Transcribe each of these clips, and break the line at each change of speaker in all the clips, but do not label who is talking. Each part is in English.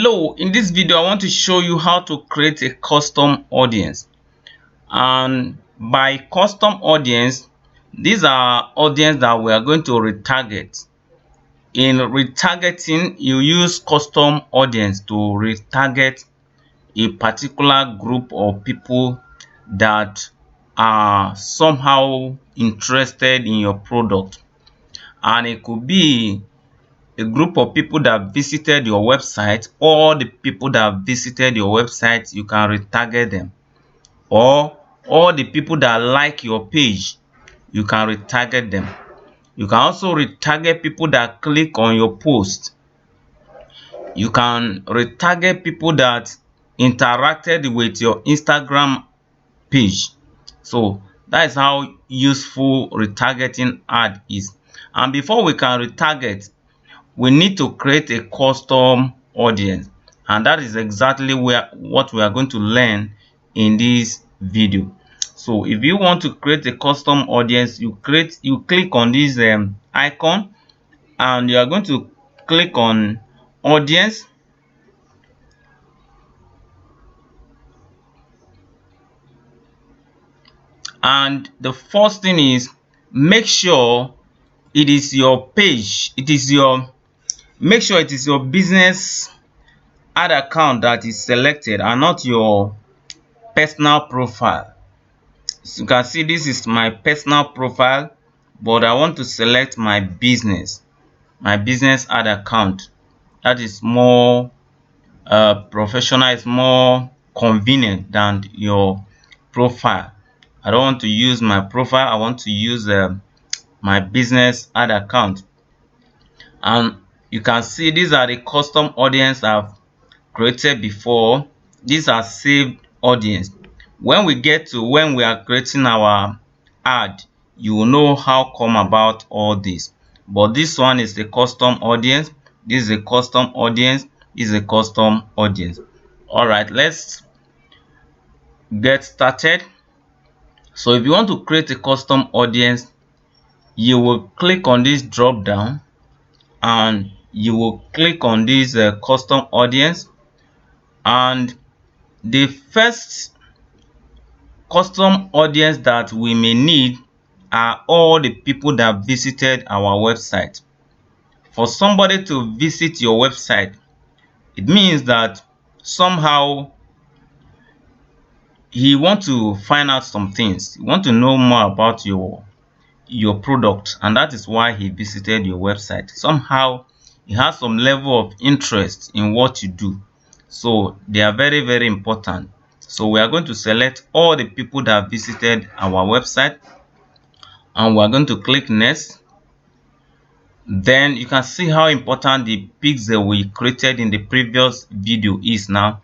Hello, in this video I want to show you how to create a custom audience. And by custom audience, these are audience that we are going to retarget. In retargeting, you use custom audience to retarget a particular group of people that are somehow interested in your product. And it could be a group of people that visited your website. All the people that visited your website, you can retarget them. Or all the people that like your page, you can retarget them. You can also retarget people that click on your post. You can retarget people that interacted with your Instagram page. So that is how useful retargeting ad is. And before we can retarget, we need to create a custom audience, and that is exactly what we are going to learn in this video. So if you want to create a custom audience, you click on this icon, and you are going to click on audience. And the first thing is, make sure it is your page, make sure it is your business ad account that is selected and not your personal profile. So you can see this is my personal profile, but I want to select my business ad account. That is more professional, it's more convenient than your profile. I don't want to use my profile, I want to use my business ad account. And you can see these are the custom audience I've created before. These are saved audience. When we get to when we are creating our ad, you will know how come about all this. But this one is a custom audience, this is a custom audience, this is a custom audience. All right, let's get started. So if you want to create a custom audience, you will click on this drop down and you will click on this custom audience. And the first custom audience that we may need are all the people that visited our website. For somebody to visit your website, it means that somehow he wants to find out some things. He wants to know more about your product, and that is why he visited your website. Somehow he has some level of interest in what you do. So they are very, very important. So we are going to select all the people that visited our website, and we are going to click next. Then you can see how important the pixel we created in the previous video is now.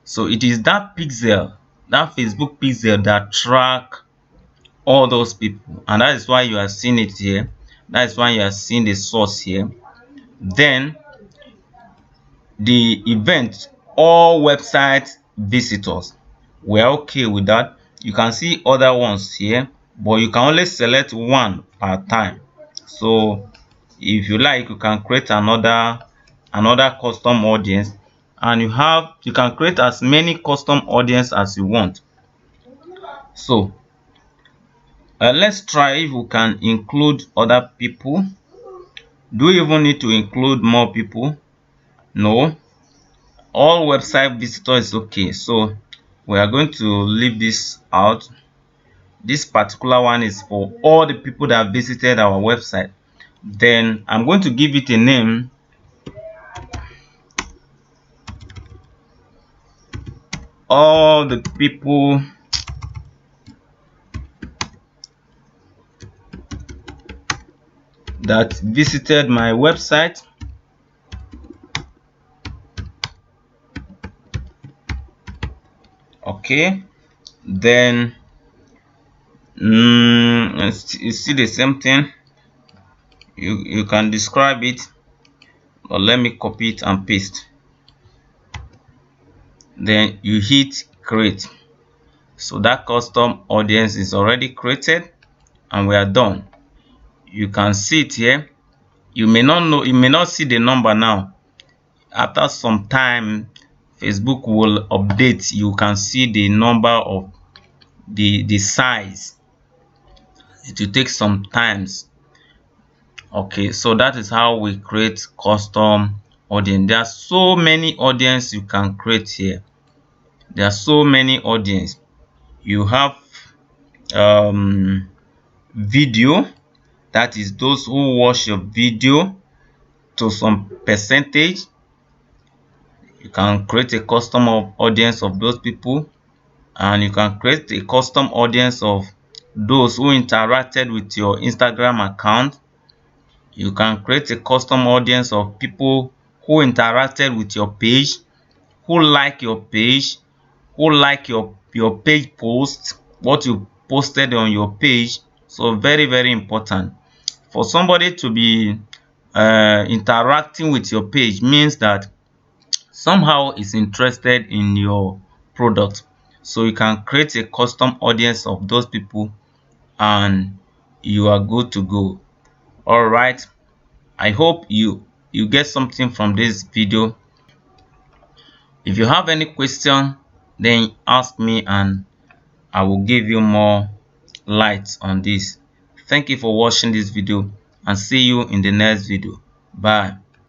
So it is that pixel, that Facebook pixel, that track all those people, and that is why you are seeing it here. That is why you are seeing the source here. Then the event, all website visitors, we're okay with that. You can see other ones here, but you can only select one per time. So if you like, you can create another custom audience, and you can create as many custom audience as you want. So let's try if we can include other people. Do we even need to include more people? No. All website visitors is okay. So we are going to leave this out. This particular one is for all the people that visited our website. Then I'm going to give it a name. All the people that visited my website. Okay, then you see the same thing. You can describe it, but let me copy it and paste. Then you hit create. So that custom audience is already created, and we are done. You can see it here. You may not see the number now. after some time Facebook will update. You can see the number of the size. It will take some times. Okay, so that is how we create custom audience. There are so many audience you can create here. There are so many audience. You have video, that is those who watch your video to some percentage. You can create a custom audience of those people, and you can create a custom audience of those who interacted with your Instagram account. You can create a custom audience of people who interacted with your page, who like your page, who like your page post, what you posted on your page. So very, very important. For somebody to be interacting with your page means that somehow is interested in your product. So you can create a custom audience of those people and you are good to go. All right, I hope you get something from this video. If you have any question, then ask me and I will give you more light on this. Thank you for watching this video and see you in the next video. Bye.